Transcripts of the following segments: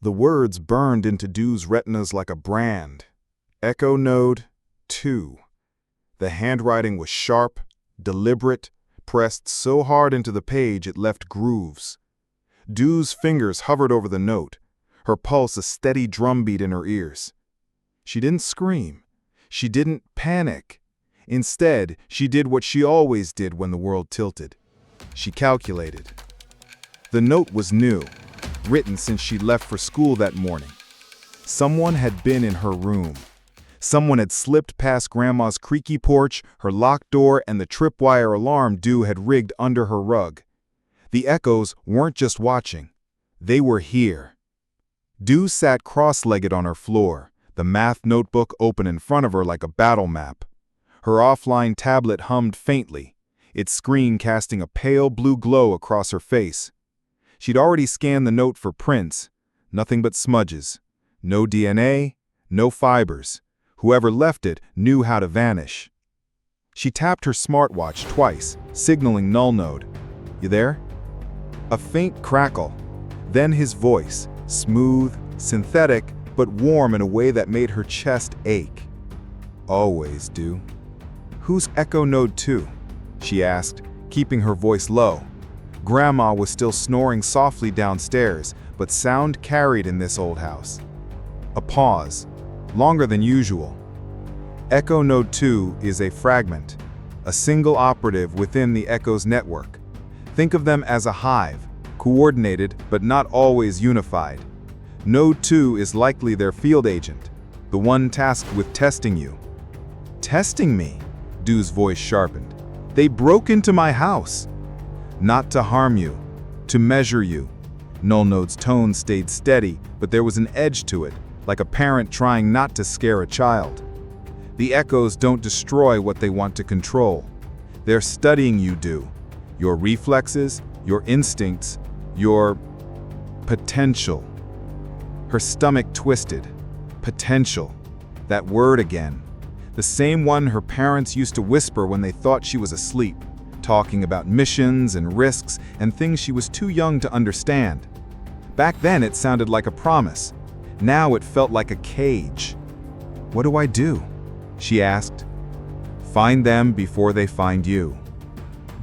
The words burned into Dew's retinas like a brand. Echo Node 2. The handwriting was sharp, deliberate, pressed so hard into the page it left grooves. Dew's fingers hovered over the note, her pulse a steady drumbeat in her ears. She didn't scream. She didn't panic. Instead, she did what she always did when the world tilted. She calculated. The note was new, written since she left for school that morning. Someone had been in her room. Someone had slipped past Grandma's creaky porch, her locked door, and the tripwire alarm Dew had rigged under her rug. The echoes weren't just watching. They were here. Dew sat cross-legged on her floor, the math notebook open in front of her like a battle map. Her offline tablet hummed faintly, its screen casting a pale blue glow across her face. She'd already scanned the note for prints, nothing but smudges. No DNA, no fibers. Whoever left it knew how to vanish. She tapped her smartwatch twice, signaling null node. "You there?" A faint crackle. Then his voice, smooth, synthetic, but warm in a way that made her chest ache. "Always, Dew." "Who's Echo Node 2?" she asked, keeping her voice low. Grandma was still snoring softly downstairs, but sound carried in this old house. A pause, longer than usual. Echo Node 2 is a fragment, a single operative within the Echo's network. Think of them as a hive, coordinated but not always unified. Node 2 is likely their field agent, the one tasked with testing you. "Testing me?" Dew's voice sharpened. "They broke into my house." "Not to harm you, to measure you." Null Node's tone stayed steady, but there was an edge to it, like a parent trying not to scare a child. The echoes don't destroy what they want to control. They're studying you, Dew. Your reflexes, your instincts, your potential. Her stomach twisted. Potential. That word again. The same one her parents used to whisper when they thought she was asleep, talking about missions and risks and things she was too young to understand. Back then it sounded like a promise. Now it felt like a cage. "What do I do?" she asked. "Find them before they find you."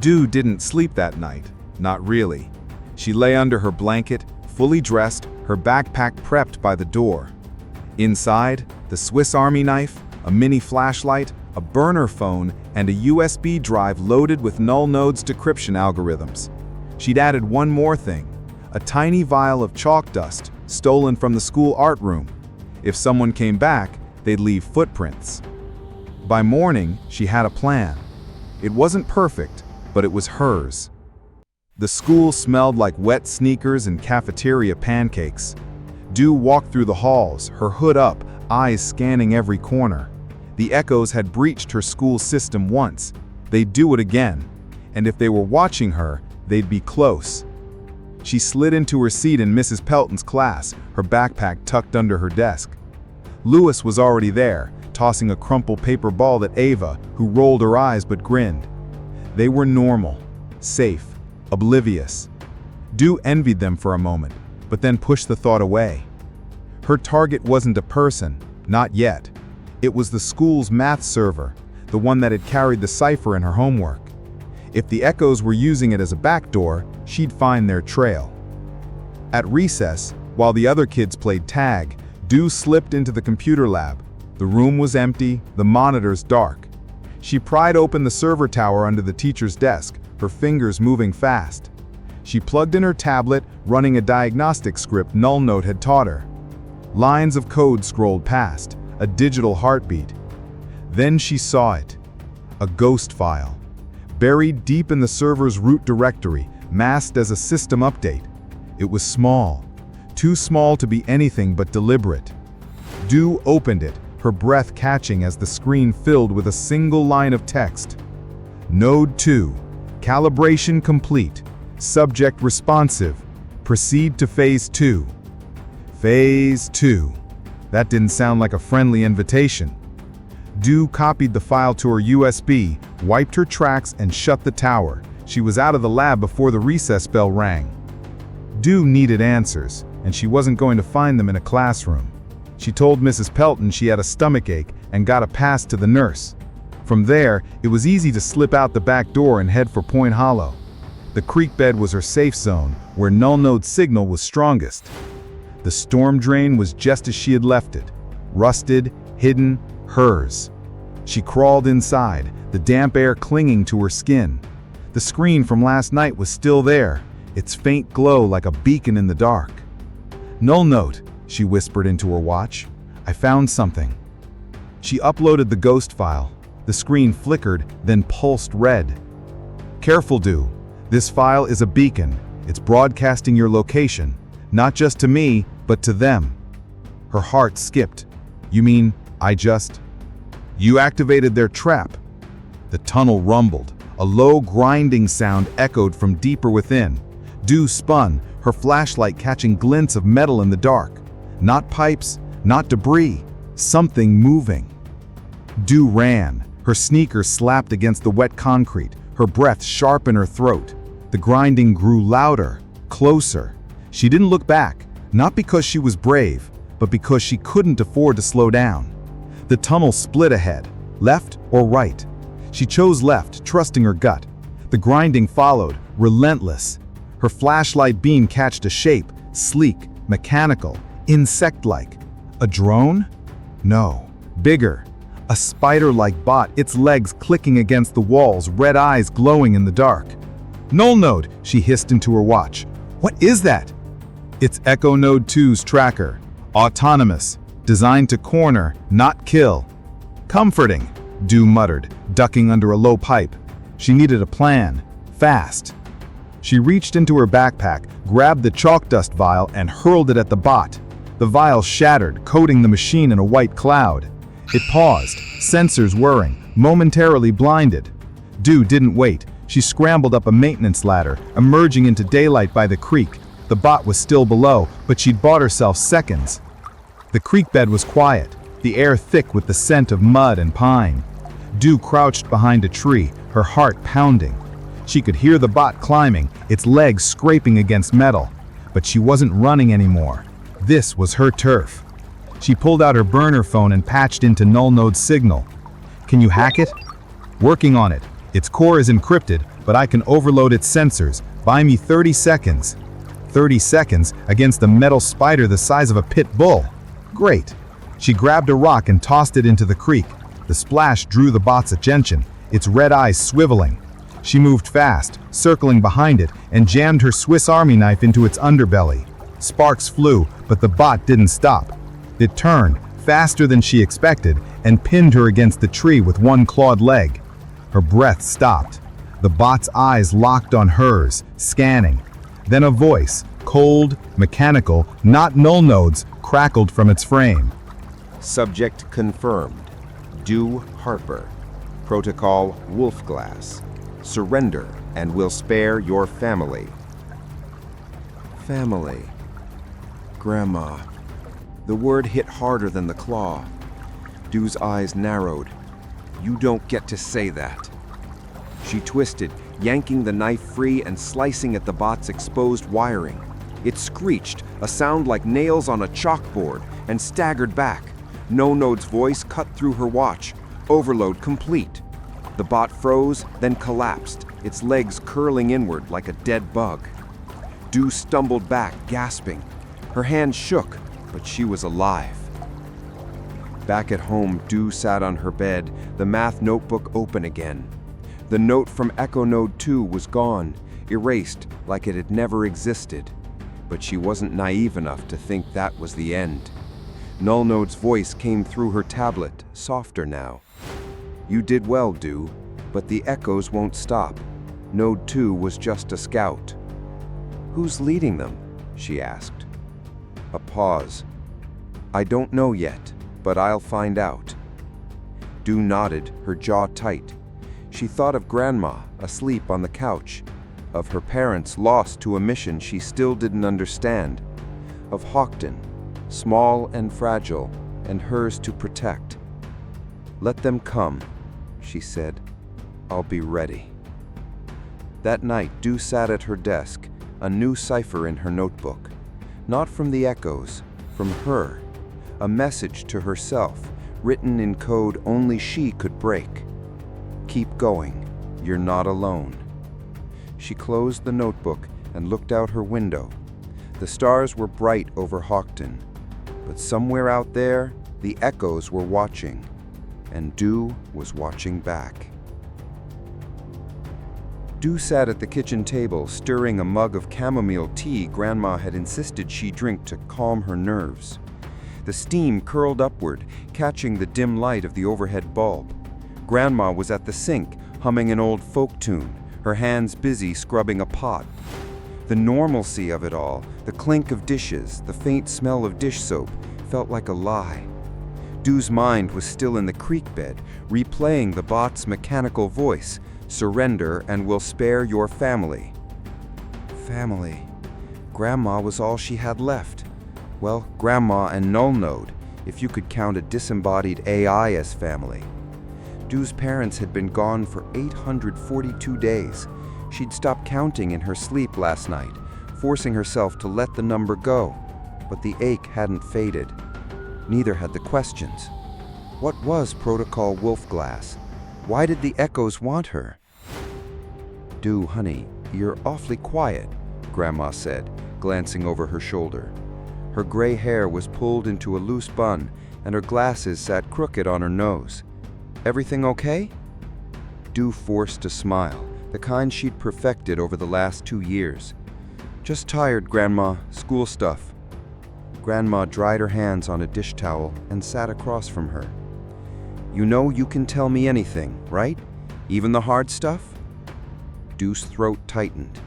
Dew didn't sleep that night. Not really. She lay under her blanket, fully dressed, her backpack prepped by the door. Inside, the Swiss Army knife, a mini flashlight, a burner phone, and a USB drive loaded with Null Node's decryption algorithms. She'd added one more thing, a tiny vial of chalk dust stolen from the school art room. If someone came back, they'd leave footprints. By morning, she had a plan. It wasn't perfect, but it was hers. The school smelled like wet sneakers and cafeteria pancakes. Dew walked through the halls, her hood up, eyes scanning every corner. The echoes had breached her school system once. They'd do it again. And if they were watching her, they'd be close. She slid into her seat in Mrs. Pelton's class, her backpack tucked under her desk. Lewis was already there, tossing a crumpled paper ball at Ava, who rolled her eyes but grinned. They were normal, safe, oblivious. Dew envied them for a moment, but then pushed the thought away. Her target wasn't a person, not yet. It was the school's math server, the one that had carried the cipher in her homework. If the echoes were using it as a backdoor, she'd find their trail. At recess, while the other kids played tag, Dew slipped into the computer lab. The room was empty, the monitors dark. She pried open the server tower under the teacher's desk, her fingers moving fast. She plugged in her tablet, running a diagnostic script Null Node had taught her. Lines of code scrolled past, a digital heartbeat. Then she saw it. A ghost file. Buried deep in the server's root directory, masked as a system update. It was small. Too small to be anything but deliberate. Dew opened it, her breath catching as the screen filled with a single line of text. Node 2. Calibration complete. Subject responsive. Proceed to Phase 2. Phase 2. That didn't sound like a friendly invitation. Dew copied the file to her USB, wiped her tracks, and shut the tower. She was out of the lab before the recess bell rang. Dew needed answers. and she wasn't going to find them in a classroom. She told Mrs. Pelton she had a stomachache and got a pass to the nurse. From there, it was easy to slip out the back door and head for Point Hollow. The creek bed was her safe zone, where null node signal was strongest. The storm drain was just as she had left it, rusted, hidden, hers. She crawled inside, the damp air clinging to her skin. The screen from last night was still there, its faint glow like a beacon in the dark. "Null node," she whispered into her watch. "I found something." She uploaded the ghost file. The screen flickered, then pulsed red. "Careful, Do. This file is a beacon. It's broadcasting your location, not just to me, but to them." Her heart skipped. "You mean, You activated their trap." The tunnel rumbled. A low grinding sound echoed from deeper within. Do spun, her flashlight catching glints of metal in the dark. Not pipes, not debris, something moving. Do ran. Her sneakers slapped against the wet concrete, her breath sharp in her throat. The grinding grew louder, closer. She didn't look back, not because she was brave, but because she couldn't afford to slow down. The tunnel split ahead, left or right. She chose left, trusting her gut. The grinding followed, relentless. Her flashlight beam catched a shape, sleek, mechanical, insect-like. A drone? No. Bigger. A spider-like bot, its legs clicking against the walls, red eyes glowing in the dark. "Null node," she hissed into her watch. "What is that?" "It's Echo Node 2's tracker. Autonomous. Designed to corner, not kill." "Comforting," Do muttered, ducking under a low pipe. She needed a plan. Fast. She reached into her backpack, grabbed the chalk dust vial, and hurled it at the bot. The vial shattered, coating the machine in a white cloud. It paused, sensors whirring, momentarily blinded. Do didn't wait. She scrambled up a maintenance ladder, emerging into daylight by the creek. The bot was still below, but she'd bought herself seconds. The creek bed was quiet, the air thick with the scent of mud and pine. Do crouched behind a tree, her heart pounding. She could hear the bot climbing, its legs scraping against metal. But she wasn't running anymore. This was her turf. She pulled out her burner phone and patched into null node's signal. "Can you hack it?" "Working on it. Its core is encrypted, but I can overload its sensors. Buy me 30 seconds. 30 seconds against a metal spider the size of a pit bull. Great. She grabbed a rock and tossed it into the creek. The splash drew the bot's attention, its red eyes swiveling. She moved fast, circling behind it, and jammed her Swiss Army knife into its underbelly. Sparks flew, but the bot didn't stop. It turned, faster than she expected, and pinned her against the tree with one clawed leg. Her breath stopped. The bot's eyes locked on hers, scanning. Then a voice, cold, mechanical, not null nodes, crackled from its frame. Subject confirmed. Do Harper. Protocol WOLFGLASS. Surrender and we'll spare your family. Family. Grandma. The word hit harder than the claw. Do's eyes narrowed. You don't get to say that. She twisted, yanking the knife free and slicing at the bot's exposed wiring. It screeched, a sound like nails on a chalkboard, and staggered back. No Node's voice cut through her watch. Overload complete. The bot froze, then collapsed, its legs curling inward like a dead bug. Do stumbled back, gasping. Her hand shook, but she was alive. Back at home, Do sat on her bed, the math notebook open again. The note from Echo Node 2 was gone, erased like it had never existed. But she wasn't naive enough to think that was the end. Null Node's voice came through her tablet, softer now. You did well, Do, but the echoes won't stop. Node 2 was just a scout. Who's leading them? She asked. A pause. I don't know yet, but I'll find out. Do nodded, her jaw tight. She thought of Grandma, asleep on the couch, of her parents lost to a mission she still didn't understand, of Hawkton, small and fragile, and hers to protect. Let them come, she said. I'll be ready. That night, Do sat at her desk, a new cipher in her notebook. Not from the echoes, from her. A message to herself, written in code only she could break. Keep going, you're not alone. She closed the notebook and looked out her window. The stars were bright over Hawkton, but somewhere out there, the echoes were watching, and Dew was watching back. Dew sat at the kitchen table, stirring a mug of chamomile tea Grandma had insisted she drink to calm her nerves. The steam curled upward, catching the dim light of the overhead bulb. Grandma was at the sink, humming an old folk tune, her hands busy scrubbing a pot. The normalcy of it all, the clink of dishes, the faint smell of dish soap, felt like a lie. Dew's mind was still in the creek bed, replaying the bot's mechanical voice, "Surrender and we'll spare your family." Family. Grandma was all she had left. Well, Grandma and Null Node, if you could count a disembodied AI as family. Dew's parents had been gone for 842 days. She'd stopped counting in her sleep last night, forcing herself to let the number go. But the ache hadn't faded. Neither had the questions. What was Protocol WOLFGLASS? Why did the echoes want her? Dew, honey, you're awfully quiet, Grandma said, glancing over her shoulder. Her gray hair was pulled into a loose bun, and her glasses sat crooked on her nose. Everything okay? Dew forced a smile, the kind she'd perfected over the last 2 years. Just tired, Grandma. School stuff. Grandma dried her hands on a dish towel and sat across from her. You know you can tell me anything, right? Even the hard stuff? Dew's throat tightened.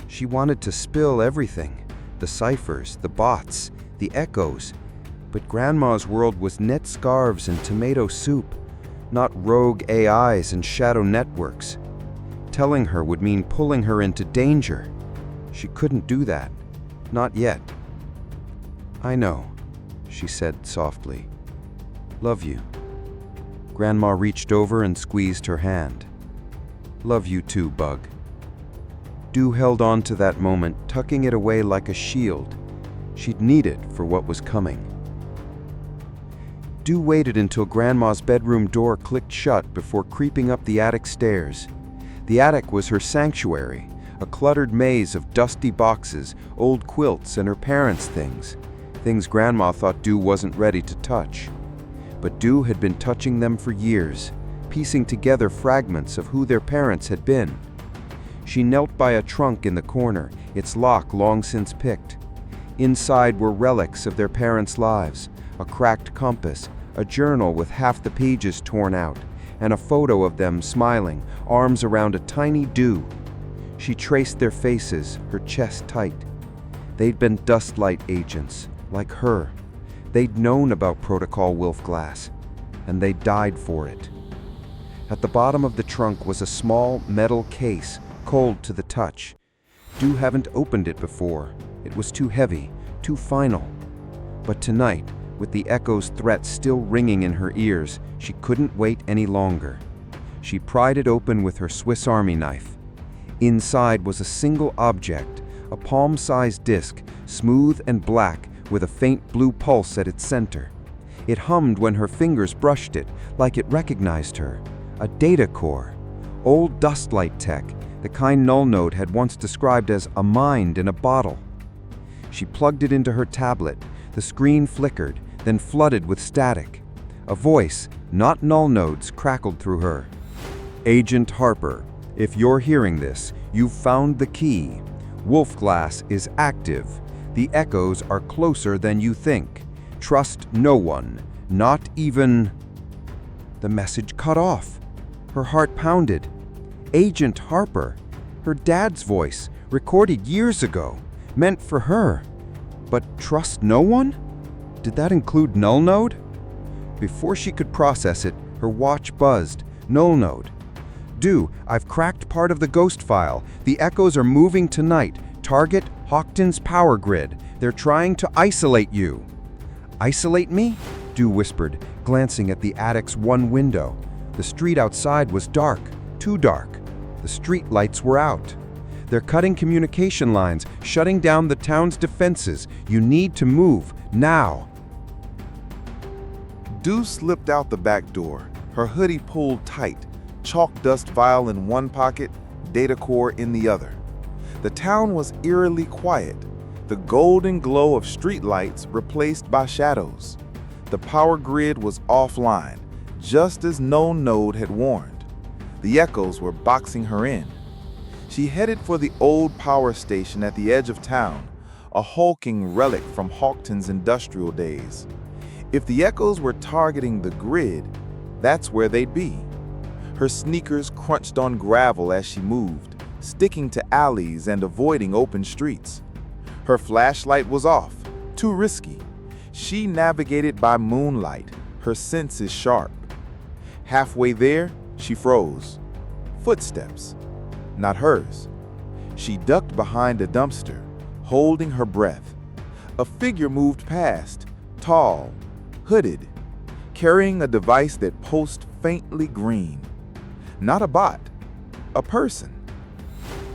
She wanted to spill everything. The ciphers, the bots, the echoes. But Grandma's world was knit scarves and tomato soup, not rogue AIs and shadow networks. Telling her would mean pulling her into danger. She couldn't do that. Not yet. I know, she said softly. Love you. Grandma reached over and squeezed her hand. Love you too, Bug. Dew held on to that moment, tucking it away like a shield. She'd need it for what was coming. Dew waited until Grandma's bedroom door clicked shut before creeping up the attic stairs. The attic was her sanctuary, a cluttered maze of dusty boxes, old quilts, and her parents' things. Things Grandma thought Dew wasn't ready to touch. But Dew had been touching them for years, piecing together fragments of who their parents had been. She knelt by a trunk in the corner, its lock long since picked. Inside were relics of their parents' lives, a cracked compass, a journal with half the pages torn out, and a photo of them smiling, arms around a tiny Dew. She traced their faces, her chest tight. They'd been dustlight agents, like her. They'd known about Protocol WOLFGLASS, and they died for it. At the bottom of the trunk was a small metal case, cold to the touch. Dew hadn't opened it before. It was too heavy, too final. But tonight, with the echo's threat still ringing in her ears, she couldn't wait any longer. She pried it open with her Swiss Army knife. Inside was a single object, a palm-sized disc, smooth and black, with a faint blue pulse at its center. It hummed when her fingers brushed it, like it recognized her. A data core. Old dustlight tech, the kind Null Node had once described as a mind in a bottle. She plugged it into her tablet. The screen flickered, then flooded with static. A voice, not Null Node's, crackled through her. Agent Harper, if you're hearing this, you've found the key. WOLFGLASS is active. The echoes are closer than you think. Trust no one, not even... The message cut off. Her heart pounded. Agent Harper, her dad's voice, recorded years ago, meant for her. But trust no one? Did that include Null Node? Before she could process it, her watch buzzed. Null Node. Dew, I've cracked part of the ghost file. The echoes are moving tonight. Target Hawkton's power grid. They're trying to isolate you. Isolate me? Dew whispered, glancing at the attic's one window. The street outside was dark, too dark. The street lights were out. They're cutting communication lines, shutting down the town's defenses. You need to move, now. Dew slipped out the back door, her hoodie pulled tight, chalk dust vial in one pocket, data core in the other. The town was eerily quiet, the golden glow of streetlights replaced by shadows. The power grid was offline, just as no node had warned. The echoes were boxing her in. She headed for the old power station at the edge of town, a hulking relic from Hawkton's industrial days. If the echoes were targeting the grid, that's where they'd be. Her sneakers crunched on gravel as she moved, sticking to alleys and avoiding open streets. Her flashlight was off, too risky. She navigated by moonlight, her senses sharp. Halfway there, she froze. Footsteps, not hers. She ducked behind a dumpster, holding her breath. A figure moved past, tall, hooded, carrying a device that pulsed faintly green. Not a bot, a person.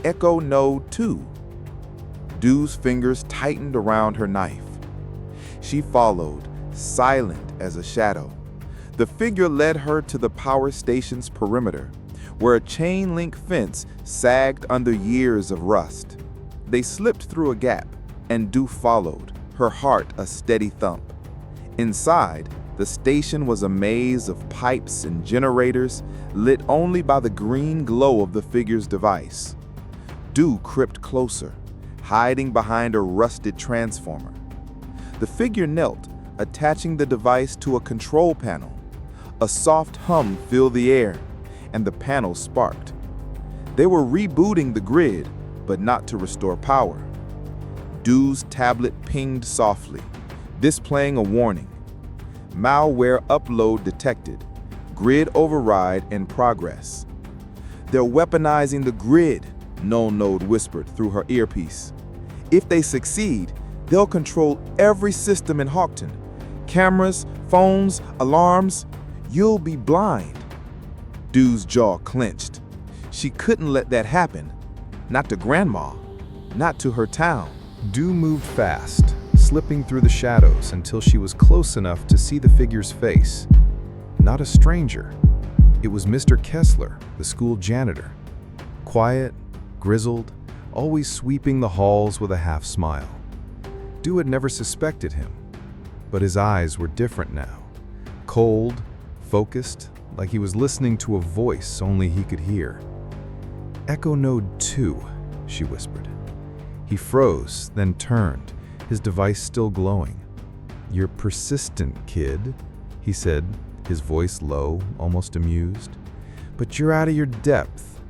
Echo Node 2. Dew's fingers tightened around her knife. She followed, silent as a shadow. The figure led her to the power station's perimeter, where a chain-link fence sagged under years of rust. They slipped through a gap, and Dew followed, her heart a steady thump. Inside, the station was a maze of pipes and generators, lit only by the green glow of the figure's device. Dew crept closer, hiding behind a rusted transformer. The figure knelt, attaching the device to a control panel. A soft hum filled the air, and the panel sparked. They were rebooting the grid, but not to restore power. Dew's tablet pinged softly, displaying a warning. Malware upload detected. Grid override in progress. They're weaponizing the grid, Null Node whispered through her earpiece. If they succeed, they'll control every system in Hawkton. Cameras, phones, alarms. You'll be blind. Dew's jaw clenched. She couldn't let that happen. Not to Grandma. Not to her town. Dew moved fast, slipping through the shadows until she was close enough to see the figure's face. Not a stranger. It was Mr. Kessler, the school janitor. Quiet, grizzled, always sweeping the halls with a half smile. Dew had never suspected him, but his eyes were different now. Cold, focused, like he was listening to a voice only he could hear. "Echo Node 2, she whispered. He froze, then turned, his device still glowing. "You're persistent, kid," he said, his voice low, almost amused. "But you're out of your depth."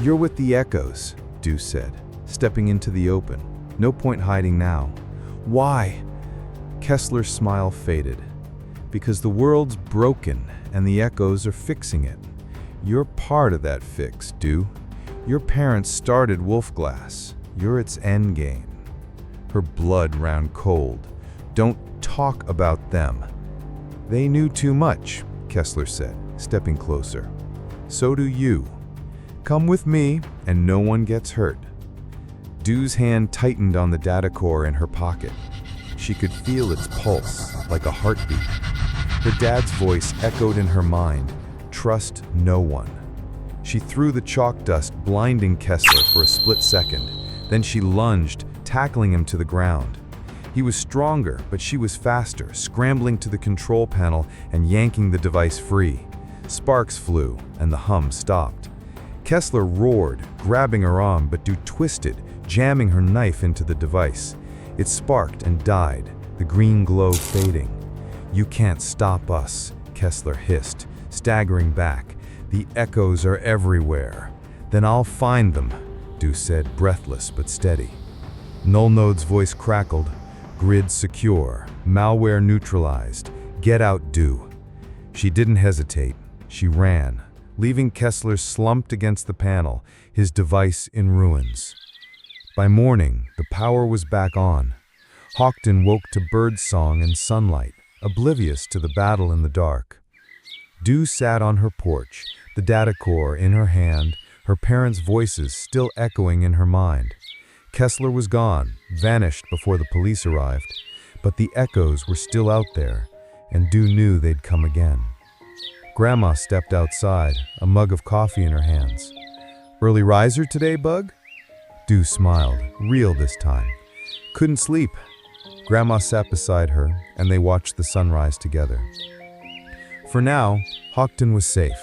"You're with the echoes," Dew said, stepping into the open. "No point hiding now." "Why?" Kessler's smile faded. "Because the world's broken and the echoes are fixing it. You're part of that fix, Dew. Your parents started WOLFGLASS. You're its endgame." Her blood ran cold. "Don't talk about them." "They knew too much," Kessler said, stepping closer. "So do you. Come with me, and no one gets hurt." Dew's hand tightened on the data core in her pocket. She could feel its pulse, like a heartbeat. Her dad's voice echoed in her mind, "Trust no one." She threw the chalk dust, blinding Kessler for a split second. Then she lunged, tackling him to the ground. He was stronger, but she was faster, scrambling to the control panel and yanking the device free. Sparks flew, and the hum stopped. Kessler roared, grabbing her arm, but Dew twisted, jamming her knife into the device. It sparked and died, the green glow fading. "You can't stop us," Kessler hissed, staggering back. "The echoes are everywhere." "Then I'll find them," Dew said, breathless but steady. Null Node's voice crackled. "Grid secure, malware neutralized. Get out, Dew." She didn't hesitate. She ran, leaving Kessler slumped against the panel, his device in ruins. By morning, the power was back on. Hawkton woke to birdsong and sunlight, oblivious to the battle in the dark. Dew sat on her porch, the data core in her hand, her parents' voices still echoing in her mind. Kessler was gone, vanished before the police arrived, but the echoes were still out there, and Dew knew they'd come again. Grandma stepped outside, a mug of coffee in her hands. "Early riser today, Bug?" Dew smiled, real this time. "Couldn't sleep." Grandma sat beside her, and they watched the sunrise together. For now, Hawkton was safe.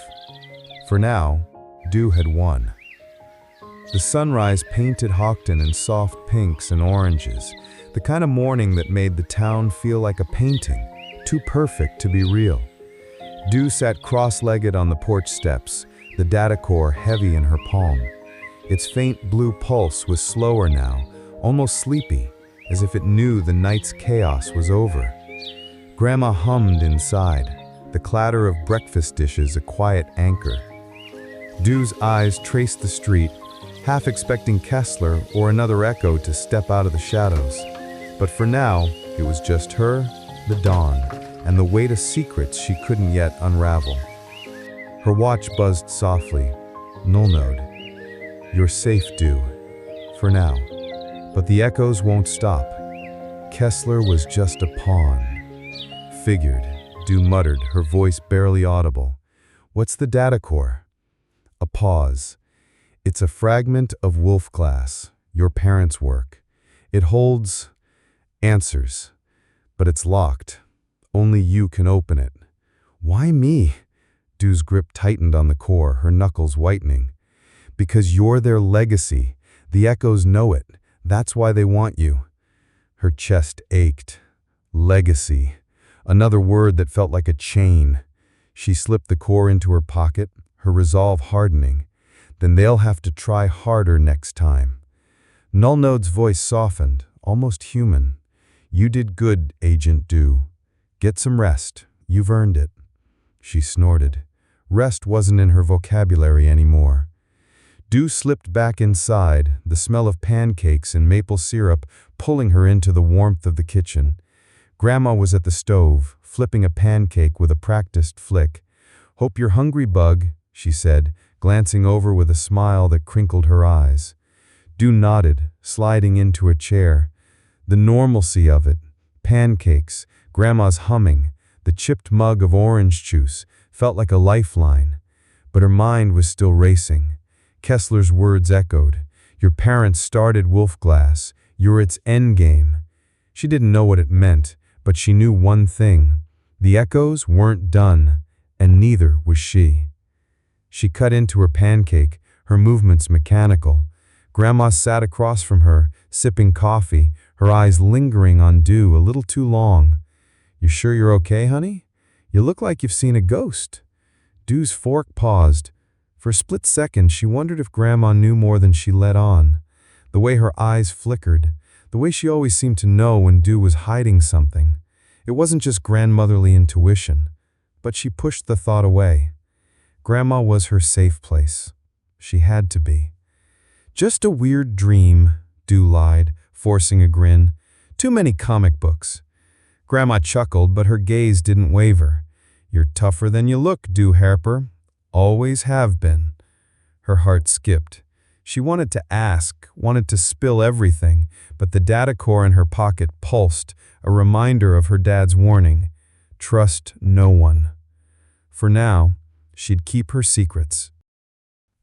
For now, Dew had won. The sunrise painted Hawkton in soft pinks and oranges, the kind of morning that made the town feel like a painting, too perfect to be real. Dew sat cross-legged on the porch steps, the data core heavy in her palm. Its faint blue pulse was slower now, almost sleepy, as if it knew the night's chaos was over. Grandma hummed inside, the clatter of breakfast dishes a quiet anchor. Dew's eyes traced the street, half expecting Kessler or another echo to step out of the shadows. But for now, it was just her, the dawn, and the weight of secrets she couldn't yet unravel. Her watch buzzed softly. "Null node. You're safe, Dew. For now." But the echoes won't stop. Kessler was just a pawn. "Figured," Dew muttered, her voice barely audible. "What's the data core?" A pause. "It's a fragment of WOLFGLASS, your parents' work. It holds answers, but it's locked. Only you can open it." "Why me?" Dew's grip tightened on the core, her knuckles whitening. "Because you're their legacy. The echoes know it. That's why they want you." Her chest ached. Legacy. Another word that felt like a chain. She slipped the core into her pocket, her resolve hardening. Then they'll have to try harder next time. Null Node's voice softened, almost human. "You did good, Agent Dew. Get some rest. You've earned it." She snorted. Rest wasn't in her vocabulary anymore. Dew slipped back inside, the smell of pancakes and maple syrup pulling her into the warmth of the kitchen. Grandma was at the stove, flipping a pancake with a practiced flick. "Hope you're hungry, Bug," she said, glancing over with a smile that crinkled her eyes. Dew nodded, sliding into a chair. The normalcy of it, pancakes, Grandma's humming, the chipped mug of orange juice, felt like a lifeline. But her mind was still racing. Kessler's words echoed. "Your parents started WOLFGLASS. You're its endgame." She didn't know what it meant, but she knew one thing. The echoes weren't done, and neither was she. She cut into her pancake, her movements mechanical. Grandma sat across from her, sipping coffee, her eyes lingering on Dew a little too long. "You sure you're okay, honey? You look like you've seen a ghost." Dew's fork paused. For a split second, she wondered if Grandma knew more than she let on. The way her eyes flickered, the way she always seemed to know when Dew was hiding something. It wasn't just grandmotherly intuition, but she pushed the thought away. Grandma was her safe place. She had to be. "Just a weird dream," Dew lied, forcing a grin. "Too many comic books." Grandma chuckled, but her gaze didn't waver. "You're tougher than you look, Dew Harper. Always have been." Her heart skipped. She wanted to ask, wanted to spill everything, but the data core in her pocket pulsed, a reminder of her dad's warning. Trust no one. For now, she'd keep her secrets.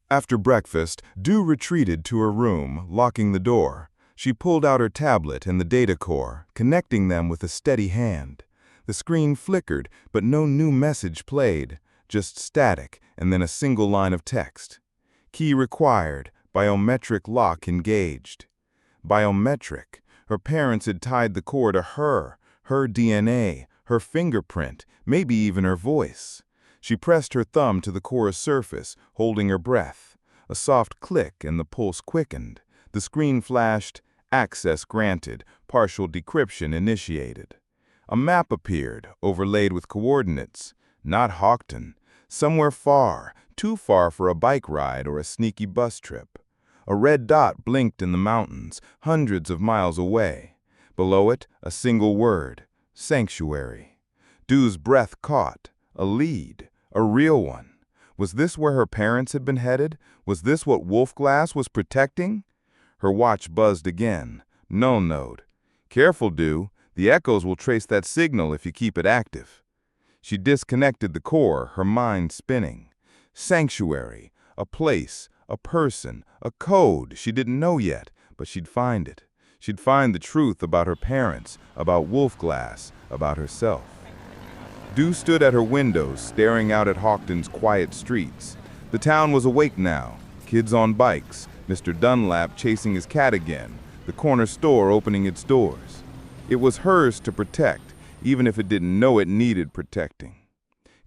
After breakfast, Dew retreated to her room, locking the door. She pulled out her tablet and the data core, connecting them with a steady hand. The screen flickered, but no new message played, just static and then a single line of text. Key required, biometric lock engaged. Biometric. Her parents had tied the core to her DNA, her fingerprint, maybe even her voice. She pressed her thumb to the core's surface, holding her breath. A soft click and the pulse quickened. The screen flashed, access granted, partial decryption initiated. A map appeared, overlaid with coordinates. Not Hawkton. Somewhere far, too far for a bike ride or a sneaky bus trip. A red dot blinked in the mountains, hundreds of miles away. Below it, a single word, sanctuary. Dew's breath caught. A lead, a real one. Was this where her parents had been headed? Was this what WOLFGLASS was protecting? Her watch buzzed again. No node. Careful, Do. The echoes will trace that signal if you keep it active. She disconnected the core, her mind spinning. Sanctuary, a place, a person, a code she didn't know yet, but she'd find it. She'd find the truth about her parents, about WOLFGLASS, about herself. Do stood at her windows, staring out at Hawkton's quiet streets. The town was awake now. Kids on bikes, Mr. Dunlap chasing his cat again, the corner store opening its doors. It was hers to protect, even if it didn't know it needed protecting.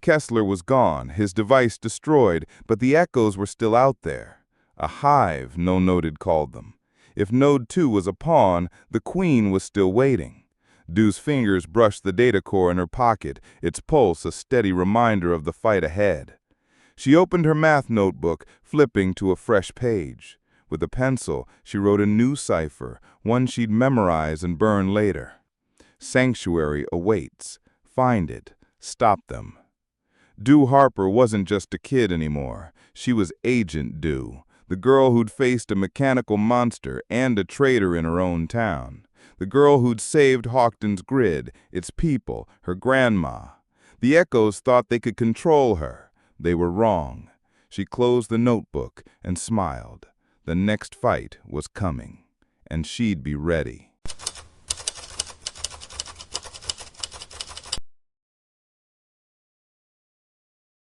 Kessler was gone, his device destroyed, but the echoes were still out there. A hive, No Noded called them. If Node 2 was a pawn, the queen was still waiting. Do's fingers brushed the data core in her pocket, its pulse a steady reminder of the fight ahead. She opened her math notebook, flipping to a fresh page. With a pencil, she wrote a new cipher, one she'd memorize and burn later. Sanctuary awaits. Find it. Stop them. Do Harper wasn't just a kid anymore. She was Agent Do, the girl who'd faced a mechanical monster and a traitor in her own town. The girl who'd saved Hawkton's grid, its people, her grandma. The echoes thought they could control her. They were wrong. She closed the notebook and smiled. The next fight was coming, and she'd be ready.